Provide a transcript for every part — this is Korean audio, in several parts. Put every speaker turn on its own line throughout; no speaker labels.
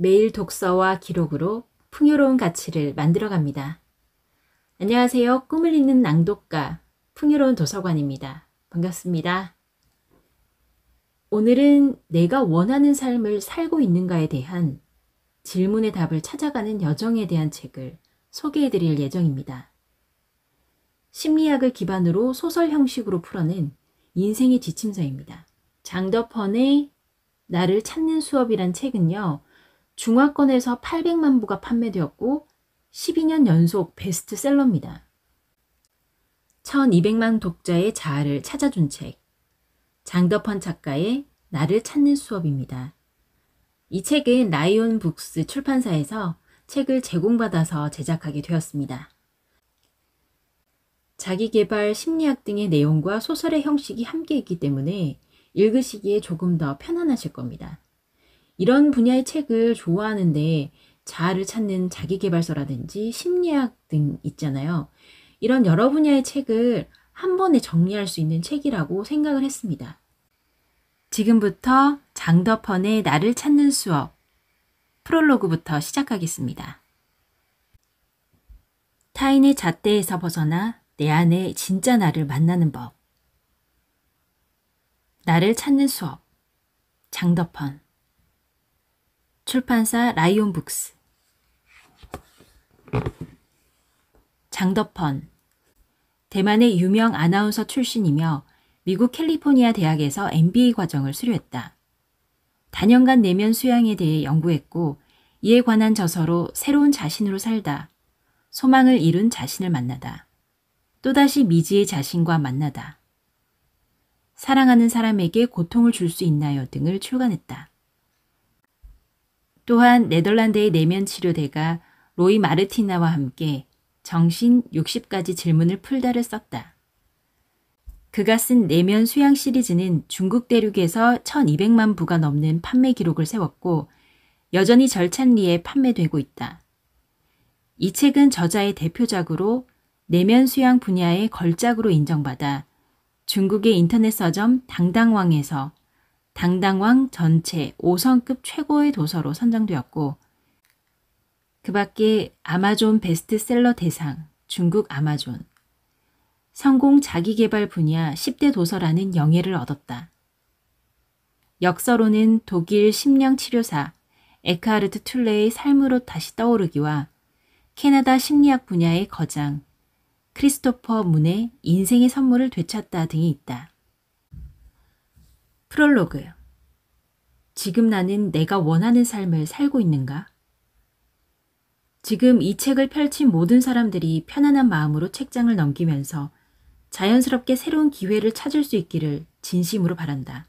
매일 독서와 기록으로 풍요로운 가치를 만들어갑니다. 안녕하세요. 꿈을 잇는 낭독가 풍요로운 도서관입니다. 반갑습니다. 오늘은 내가 원하는 삶을 살고 있는가에 대한 질문의 답을 찾아가는 여정에 대한 책을 소개해 드릴 예정입니다. 심리학을 기반으로 소설 형식으로 풀어낸 인생의 지침서입니다. 장더펀의 나를 찾는 수업이란 책은요, 중화권에서 800만 부가 판매되었고 12년 연속 베스트셀러입니다. 1200만 독자의 자아를 찾아준 책, 장더펀 작가의 나를 찾는 수업입니다. 이 책은 라이온 북스 출판사에서 책을 제공받아서 제작하게 되었습니다. 자기계발, 심리학 등의 내용과 소설의 형식이 함께 있기 때문에 읽으시기에 조금 더 편안하실 겁니다. 이런 분야의 책을 좋아하는데 자아를 찾는 자기계발서라든지 심리학 등 있잖아요. 이런 여러 분야의 책을 한 번에 정리할 수 있는 책이라고 생각을 했습니다. 지금부터 장더펀의 나를 찾는 수업 프롤로그부터 시작하겠습니다. 타인의 잣대에서 벗어나 내 안의 진짜 나를 만나는 법. 나를 찾는 수업 장더펀 출판사 라이온 북스. 장더펀 대만의 유명 아나운서 출신이며 미국 캘리포니아 대학에서 MBA 과정을 수료했다. 다년간 내면 수양에 대해 연구했고 이에 관한 저서로 새로운 자신으로 살다, 소망을 이룬 자신을 만나다, 또다시 미지의 자신과 만나다, 사랑하는 사람에게 고통을 줄 수 있나요 등을 출간했다. 또한 네덜란드의 내면 치료대가 로이 마르티나와 함께 정신 60가지 질문을 풀다를 썼다. 그가 쓴 내면 수양 시리즈는 중국 대륙에서 1200만 부가 넘는 판매 기록을 세웠고 여전히 절찬리에 판매되고 있다. 이 책은 저자의 대표작으로 내면 수양 분야의 걸작으로 인정받아 중국의 인터넷 서점 당당왕에서 당당왕 전체 5성급 최고의 도서로 선정되었고 그 밖에 아마존 베스트셀러 대상, 중국 아마존, 성공 자기계발 분야 10대 도서라는 영예를 얻었다. 역서로는 독일 심령치료사 에크하르트 툴레의 삶으로 다시 떠오르기와 캐나다 심리학 분야의 거장 크리스토퍼 문의 인생의 선물을 되찾다 등이 있다. 프롤로그. 지금 나는 내가 원하는 삶을 살고 있는가? 지금 이 책을 펼친 모든 사람들이 편안한 마음으로 책장을 넘기면서 자연스럽게 새로운 기회를 찾을 수 있기를 진심으로 바란다.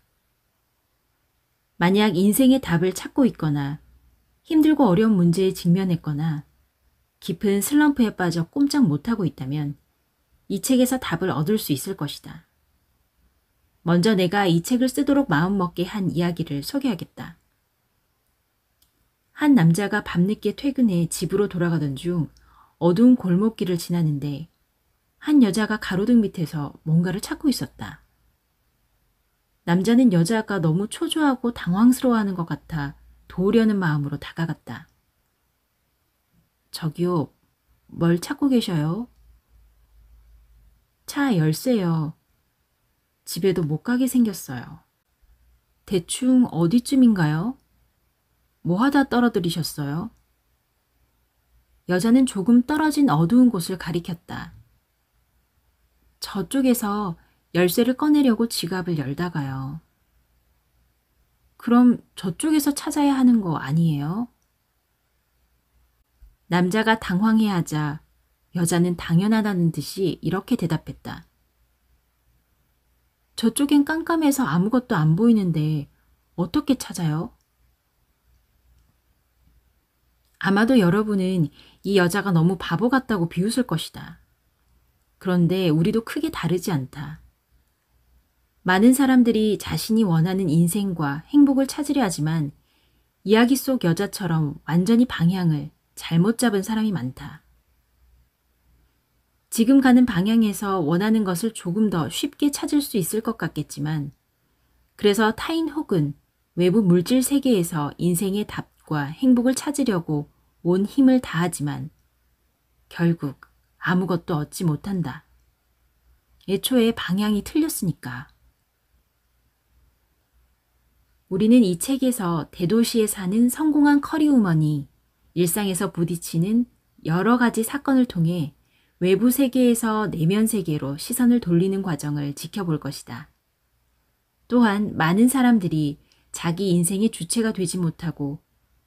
만약 인생의 답을 찾고 있거나 힘들고 어려운 문제에 직면했거나 깊은 슬럼프에 빠져 꼼짝 못하고 있다면 이 책에서 답을 얻을 수 있을 것이다. 먼저 내가 이 책을 쓰도록 마음먹게 한 이야기를 소개하겠다. 한 남자가 밤늦게 퇴근해 집으로 돌아가던 중 어두운 골목길을 지나는데 한 여자가 가로등 밑에서 뭔가를 찾고 있었다. 남자는 여자가 너무 초조하고 당황스러워하는 것 같아 도우려는 마음으로 다가갔다. 저기요, 뭘 찾고 계셔요? 차 열쇠요. 집에도 못 가게 생겼어요. 대충 어디쯤인가요? 뭐 하다 떨어뜨리셨어요? 여자는 조금 떨어진 어두운 곳을 가리켰다. 저쪽에서 열쇠를 꺼내려고 지갑을 열다가요. 그럼 저쪽에서 찾아야 하는 거 아니에요? 남자가 당황해하자 여자는 당연하다는 듯이 이렇게 대답했다. 저쪽엔 깜깜해서 아무것도 안 보이는데 어떻게 찾아요? 아마도 여러분은 이 여자가 너무 바보 같다고 비웃을 것이다. 그런데 우리도 크게 다르지 않다. 많은 사람들이 자신이 원하는 인생과 행복을 찾으려 하지만 이야기 속 여자처럼 완전히 방향을 잘못 잡은 사람이 많다. 지금 가는 방향에서 원하는 것을 조금 더 쉽게 찾을 수 있을 것 같겠지만 그래서 타인 혹은 외부 물질 세계에서 인생의 답 것과 행복을 찾으려고 온 힘을 다하지만 결국 아무것도 얻지 못한다. 애초에 방향이 틀렸으니까. 우리는 이 책에서 대도시에 사는 성공한 커리우먼이 일상에서 부딪히는 여러 가지 사건을 통해 외부 세계에서 내면 세계로 시선을 돌리는 과정을 지켜볼 것이다. 또한 많은 사람들이 자기 인생의 주체가 되지 못하고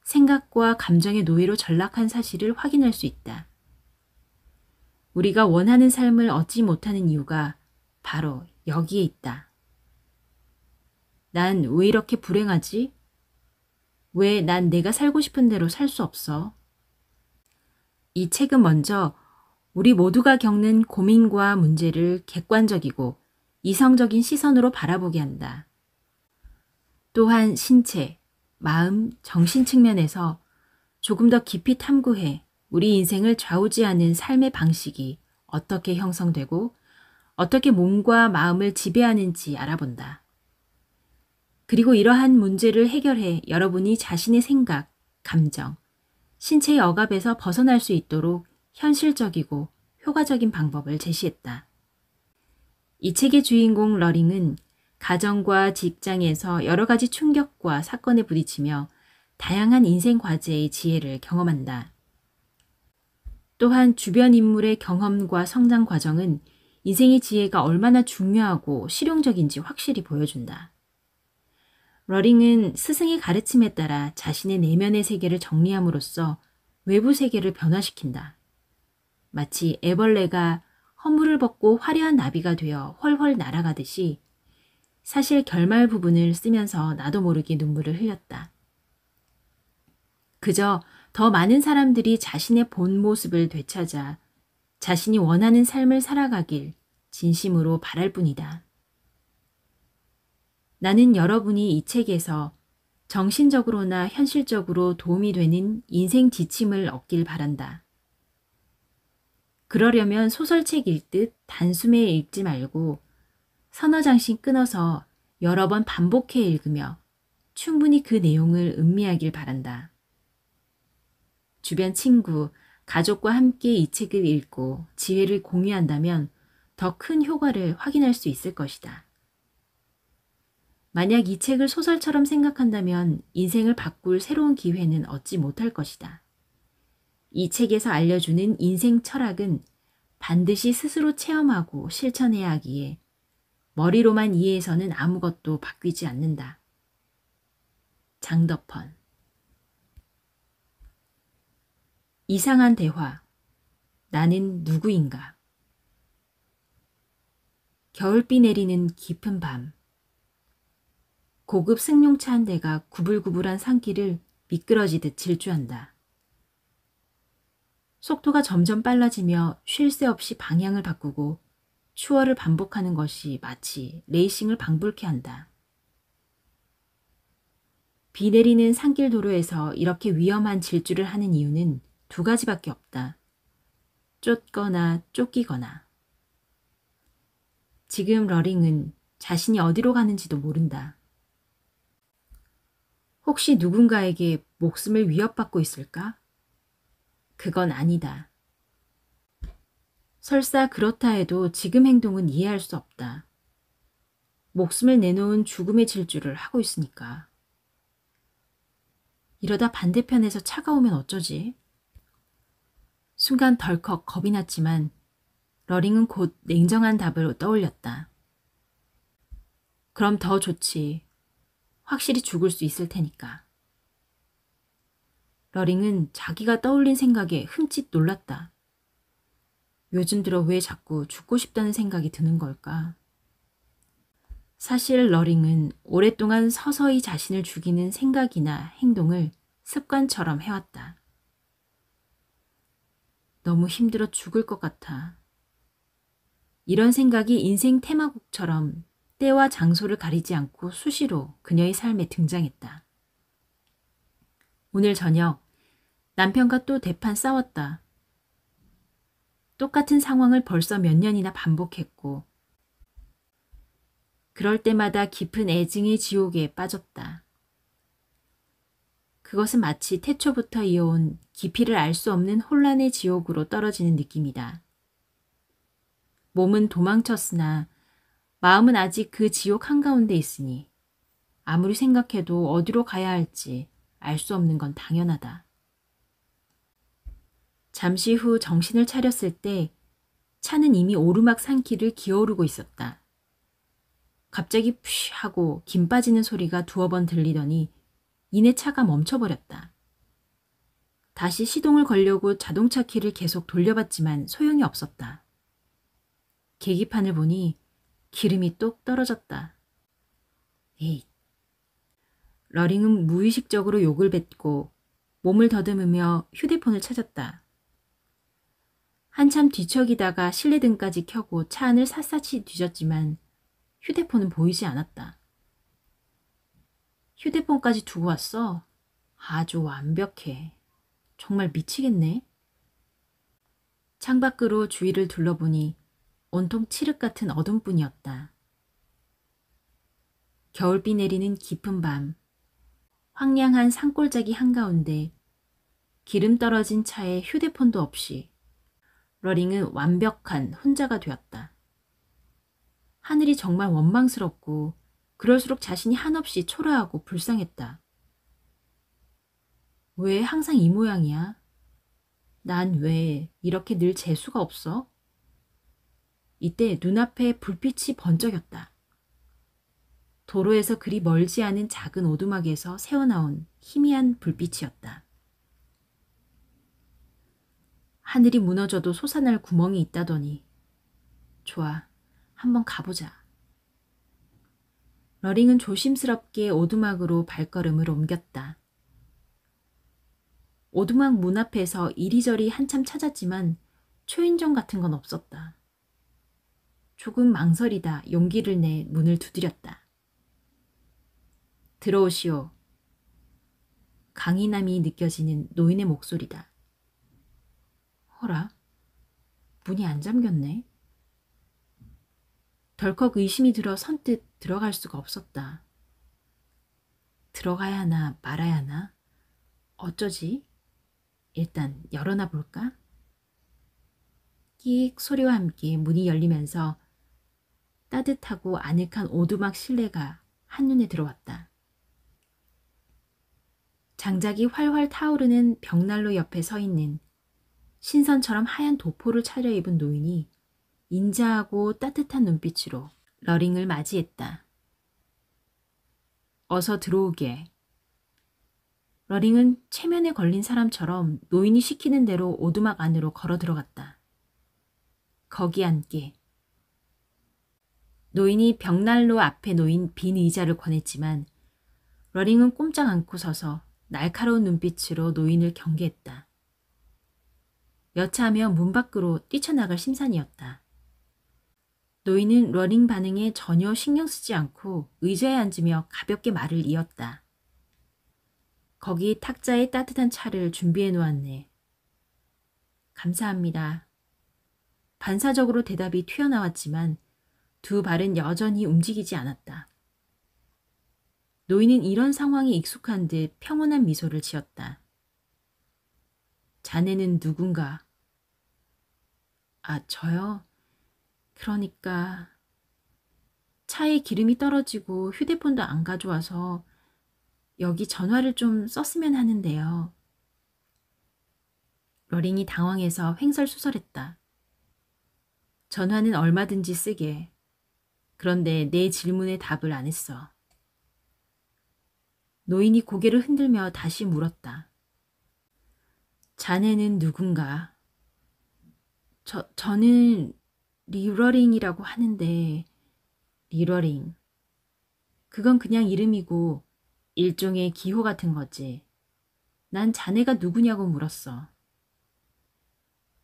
생각과 감정의 노예로 전락한 사실을 확인할 수 있다. 우리가 원하는 삶을 얻지 못하는 이유가 바로 여기에 있다. 난 왜 이렇게 불행하지? 왜 난 내가 살고 싶은 대로 살 수 없어? 이 책은 먼저 우리 모두가 겪는 고민과 문제를 객관적이고 이성적인 시선으로 바라보게 한다. 또한 신체, 마음, 정신 측면에서 조금 더 깊이 탐구해 우리 인생을 좌우지하는 삶의 방식이 어떻게 형성되고 어떻게 몸과 마음을 지배하는지 알아본다. 그리고 이러한 문제를 해결해 여러분이 자신의 생각, 감정, 신체의 억압에서 벗어날 수 있도록 현실적이고 효과적인 방법을 제시했다. 이 책의 주인공 러링은 가정과 직장에서 여러 가지 충격과 사건에 부딪히며 다양한 인생 과제의 지혜를 경험한다. 또한 주변 인물의 경험과 성장 과정은 인생의 지혜가 얼마나 중요하고 실용적인지 확실히 보여준다. 러링은 스승의 가르침에 따라 자신의 내면의 세계를 정리함으로써 외부 세계를 변화시킨다. 마치 애벌레가 허물을 벗고 화려한 나비가 되어 훨훨 날아가듯이 사실 결말 부분을 쓰면서 나도 모르게 눈물을 흘렸다. 그저 더 많은 사람들이 자신의 본 모습을 되찾아 자신이 원하는 삶을 살아가길 진심으로 바랄 뿐이다. 나는 여러분이 이 책에서 정신적으로나 현실적으로 도움이 되는 인생 지침을 얻길 바란다. 그러려면 소설책 읽듯 단숨에 읽지 말고 서너 장씩 끊어서 여러 번 반복해 읽으며 충분히 그 내용을 음미하길 바란다. 주변 친구, 가족과 함께 이 책을 읽고 지혜를 공유한다면 더 큰 효과를 확인할 수 있을 것이다. 만약 이 책을 소설처럼 생각한다면 인생을 바꿀 새로운 기회는 얻지 못할 것이다. 이 책에서 알려주는 인생 철학은 반드시 스스로 체험하고 실천해야 하기에 머리로만 이해해서는 아무것도 바뀌지 않는다. 장덕헌. 이상한 대화. 나는 누구인가? 겨울비 내리는 깊은 밤. 고급 승용차 한 대가 구불구불한 산길을 미끄러지듯 질주한다. 속도가 점점 빨라지며 쉴 새 없이 방향을 바꾸고 추월을 반복하는 것이 마치 레이싱을 방불케 한다. 비 내리는 산길 도로에서 이렇게 위험한 질주를 하는 이유는 두 가지밖에 없다. 쫓거나 쫓기거나. 지금 러링은 자신이 어디로 가는지도 모른다. 혹시 누군가에게 목숨을 위협받고 있을까? 그건 아니다. 설사 그렇다 해도 지금 행동은 이해할 수 없다. 목숨을 내놓은 죽음의 질주를 하고 있으니까. 이러다 반대편에서 차가 오면 어쩌지? 순간 덜컥 겁이 났지만 러링은 곧 냉정한 답을 떠올렸다. 그럼 더 좋지. 확실히 죽을 수 있을 테니까. 러링은 자기가 떠올린 생각에 흠칫 놀랐다. 요즘 들어 왜 자꾸 죽고 싶다는 생각이 드는 걸까? 사실 러링은 오랫동안 서서히 자신을 죽이는 생각이나 행동을 습관처럼 해왔다. 너무 힘들어 죽을 것 같아. 이런 생각이 인생 테마곡처럼 때와 장소를 가리지 않고 수시로 그녀의 삶에 등장했다. 오늘 저녁 남편과 또 대판 싸웠다. 똑같은 상황을 벌써 몇 년이나 반복했고 그럴 때마다 깊은 애증의 지옥에 빠졌다. 그것은 마치 태초부터 이어온 깊이를 알 수 없는 혼란의 지옥으로 떨어지는 느낌이다. 몸은 도망쳤으나 마음은 아직 그 지옥 한가운데 있으니 아무리 생각해도 어디로 가야 할지 알 수 없는 건 당연하다. 잠시 후 정신을 차렸을 때 차는 이미 오르막 산길을 기어오르고 있었다. 갑자기 푸쉬 하고 김 빠지는 소리가 두어 번 들리더니 이내 차가 멈춰버렸다. 다시 시동을 걸려고 자동차 키를 계속 돌려봤지만 소용이 없었다. 계기판을 보니 기름이 똑 떨어졌다. 에이. 러링은 무의식적으로 욕을 뱉고 몸을 더듬으며 휴대폰을 찾았다. 한참 뒤척이다가 실내등까지 켜고 차 안을 샅샅이 뒤졌지만 휴대폰은 보이지 않았다. 휴대폰까지 두고 왔어? 아주 완벽해. 정말 미치겠네. 창밖으로 주위를 둘러보니 온통 칠흑 같은 어둠뿐이었다. 겨울비 내리는 깊은 밤, 황량한 산골짜기 한가운데 기름 떨어진 차에 휴대폰도 없이 러링은 완벽한 혼자가 되었다. 하늘이 정말 원망스럽고 그럴수록 자신이 한없이 초라하고 불쌍했다. 왜 항상 이 모양이야? 난 왜 이렇게 늘 재수가 없어? 이때 눈앞에 불빛이 번쩍였다. 도로에서 그리 멀지 않은 작은 오두막에서 새어나온 희미한 불빛이었다. 하늘이 무너져도 솟아날 구멍이 있다더니 좋아, 한번 가보자. 러링은 조심스럽게 오두막으로 발걸음을 옮겼다. 오두막 문 앞에서 이리저리 한참 찾았지만 초인종 같은 건 없었다. 조금 망설이다 용기를 내 문을 두드렸다. 들어오시오. 강인함이 느껴지는 노인의 목소리다. 허라, 문이 안 잠겼네. 덜컥 의심이 들어 선뜻 들어갈 수가 없었다. 들어가야 하나 말아야 하나? 어쩌지? 일단 열어놔 볼까? 끼익 소리와 함께 문이 열리면서 따뜻하고 아늑한 오두막 실내가 한눈에 들어왔다. 장작이 활활 타오르는 벽난로 옆에 서 있는 신선처럼 하얀 도포를 차려입은 노인이 인자하고 따뜻한 눈빛으로 러링을 맞이했다. 어서 들어오게. 러링은 체면에 걸린 사람처럼 노인이 시키는 대로 오두막 안으로 걸어 들어갔다. 거기 앉게. 노인이 벽난로 앞에 놓인 빈 의자를 권했지만 러링은 꼼짝 않고 서서 날카로운 눈빛으로 노인을 경계했다. 여차하며 문 밖으로 뛰쳐나갈 심산이었다. 노인은 러링 반응에 전혀 신경 쓰지 않고 의자에 앉으며 가볍게 말을 이었다. 거기 탁자에 따뜻한 차를 준비해 놓았네. 감사합니다. 반사적으로 대답이 튀어나왔지만 두 발은 여전히 움직이지 않았다. 노인은 이런 상황에 익숙한 듯 평온한 미소를 지었다. 자네는 누군가? 아, 저요? 그러니까 차에 기름이 떨어지고 휴대폰도 안 가져와서 여기 전화를 좀 썼으면 하는데요. 러링이 당황해서 횡설수설했다. 전화는 얼마든지 쓰게. 그런데 내 질문에 답을 안 했어. 노인이 고개를 흔들며 다시 물었다. 자네는 누군가? 저는 리러링이라고 하는데, 리러링. 그건 그냥 이름이고 일종의 기호 같은 거지. 난 자네가 누구냐고 물었어.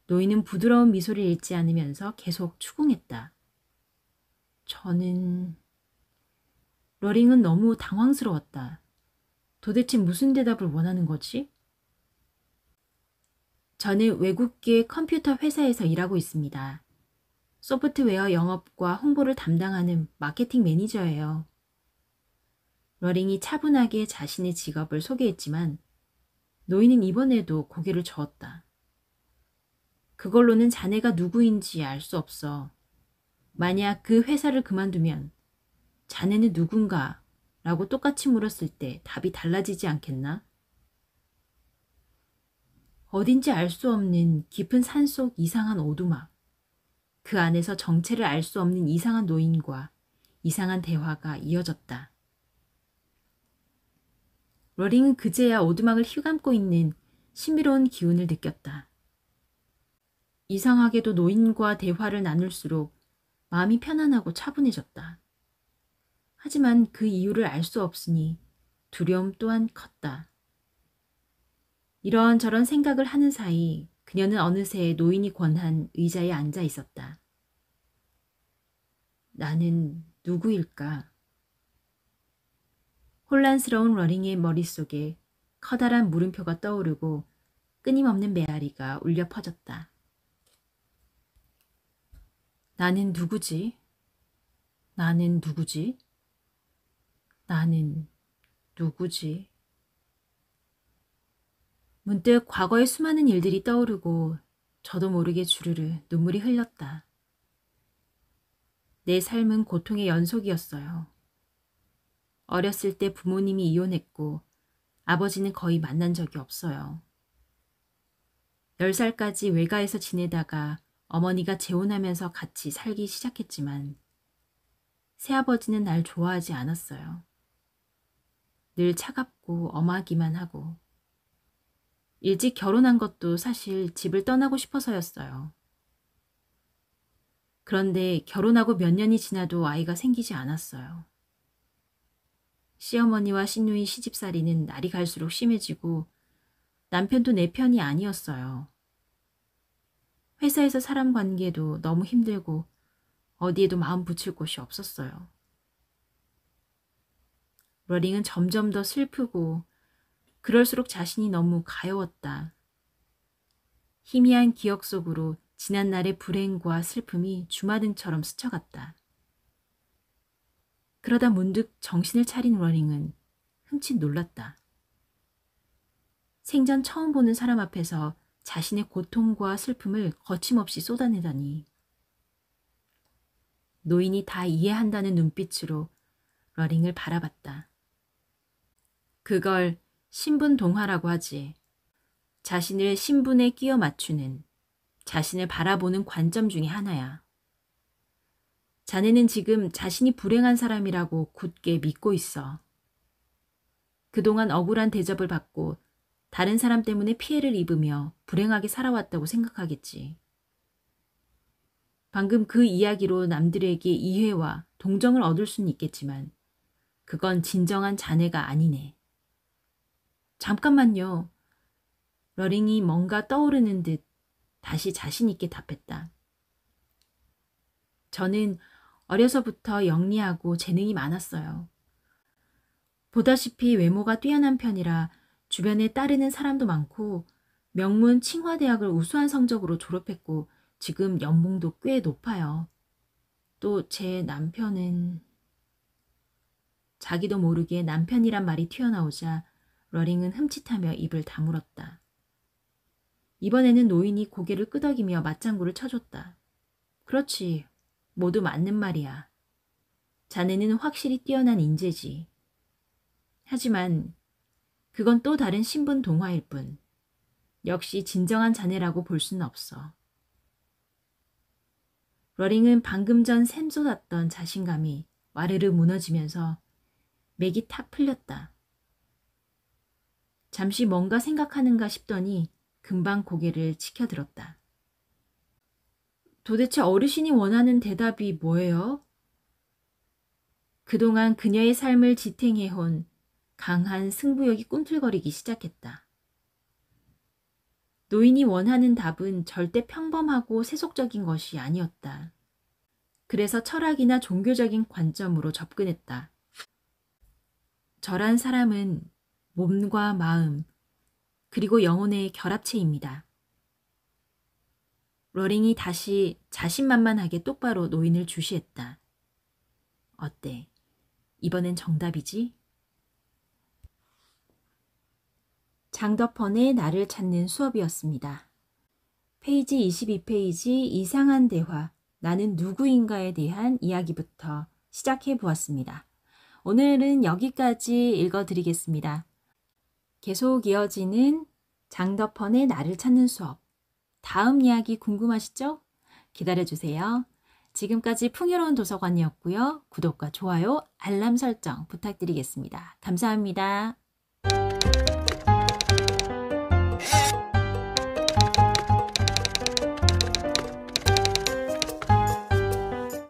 노인은 부드러운 미소를 잃지 않으면서 계속 추궁했다. 저는... 러링은 너무 당황스러웠다. 도대체 무슨 대답을 원하는 거지? 저는 외국계 컴퓨터 회사에서 일하고 있습니다. 소프트웨어 영업과 홍보를 담당하는 마케팅 매니저예요. 러링이 차분하게 자신의 직업을 소개했지만 노인은 이번에도 고개를 저었다. 그걸로는 자네가 누구인지 알 수 없어. 만약 그 회사를 그만두면 자네는 누군가? 라고 똑같이 물었을 때 답이 달라지지 않겠나? 어딘지 알 수 없는 깊은 산속 이상한 오두막. 그 안에서 정체를 알 수 없는 이상한 노인과 이상한 대화가 이어졌다. 러링은 그제야 오두막을 휘감고 있는 신비로운 기운을 느꼈다. 이상하게도 노인과 대화를 나눌수록 마음이 편안하고 차분해졌다. 하지만 그 이유를 알 수 없으니 두려움 또한 컸다. 이런저런 생각을 하는 사이 그녀는 어느새 노인이 권한 의자에 앉아 있었다. 나는 누구일까? 혼란스러운 러링의 머릿속에 커다란 물음표가 떠오르고 끊임없는 메아리가 울려 퍼졌다. 나는 누구지? 나는 누구지? 나는 누구지? 문득 과거의 수많은 일들이 떠오르고 저도 모르게 주르르 눈물이 흘렀다. 내 삶은 고통의 연속이었어요. 어렸을 때 부모님이 이혼했고 아버지는 거의 만난 적이 없어요. 10살까지 외가에서 지내다가 어머니가 재혼하면서 같이 살기 시작했지만 새아버지는 날 좋아하지 않았어요. 늘 차갑고 엄하기만 하고 일찍 결혼한 것도 사실 집을 떠나고 싶어서였어요. 그런데 결혼하고 몇 년이 지나도 아이가 생기지 않았어요. 시어머니와 시누이 시집살이는 날이 갈수록 심해지고 남편도 내 편이 아니었어요. 회사에서 사람 관계도 너무 힘들고 어디에도 마음 붙일 곳이 없었어요. 러링은 점점 더 슬프고 그럴수록 자신이 너무 가여웠다. 희미한 기억 속으로 지난날의 불행과 슬픔이 주마등처럼 스쳐갔다. 그러다 문득 정신을 차린 러링은 흠칫 놀랐다. 생전 처음 보는 사람 앞에서 자신의 고통과 슬픔을 거침없이 쏟아내다니. 노인이 다 이해한다는 눈빛으로 러링을 바라봤다. 그걸 신분 동화라고 하지. 자신을 신분에 끼워 맞추는, 자신을 바라보는 관점 중에 하나야. 자네는 지금 자신이 불행한 사람이라고 굳게 믿고 있어. 그동안 억울한 대접을 받고 다른 사람 때문에 피해를 입으며 불행하게 살아왔다고 생각하겠지. 방금 그 이야기로 남들에게 이해와 동정을 얻을 수는 있겠지만 그건 진정한 자네가 아니네. 잠깐만요. 러링이 뭔가 떠오르는 듯 다시 자신 있게 답했다. 저는 어려서부터 영리하고 재능이 많았어요. 보다시피 외모가 뛰어난 편이라 주변에 따르는 사람도 많고 명문 칭화대학을 우수한 성적으로 졸업했고 지금 연봉도 꽤 높아요. 또 제 남편은... 자기도 모르게 남편이란 말이 튀어나오자 러링은 흠칫하며 입을 다물었다. 이번에는 노인이 고개를 끄덕이며 맞장구를 쳐줬다. 그렇지, 모두 맞는 말이야. 자네는 확실히 뛰어난 인재지. 하지만 그건 또 다른 신분 동화일 뿐. 역시 진정한 자네라고 볼 수는 없어. 러링은 방금 전 샘솟았던 자신감이 와르르 무너지면서 맥이 탁 풀렸다. 잠시 뭔가 생각하는가 싶더니 금방 고개를 치켜들었다. 도대체 어르신이 원하는 대답이 뭐예요? 그동안 그녀의 삶을 지탱해온 강한 승부욕이 꿈틀거리기 시작했다. 노인이 원하는 답은 절대 평범하고 세속적인 것이 아니었다. 그래서 철학이나 종교적인 관점으로 접근했다. 저란 사람은 몸과 마음, 그리고 영혼의 결합체입니다. 러링이 다시 자신만만하게 똑바로 노인을 주시했다. 어때? 이번엔 정답이지? 장덕헌의 나를 찾는 수업이었습니다. 페이지 22페이지 이상한 대화, 나는 누구인가에 대한 이야기부터 시작해 보았습니다. 오늘은 여기까지 읽어드리겠습니다. 계속 이어지는 장덕헌의 나를 찾는 수업. 다음 이야기 궁금하시죠? 기다려주세요. 지금까지 풍요로운 도서관이었고요. 구독과 좋아요, 알람 설정 부탁드리겠습니다. 감사합니다.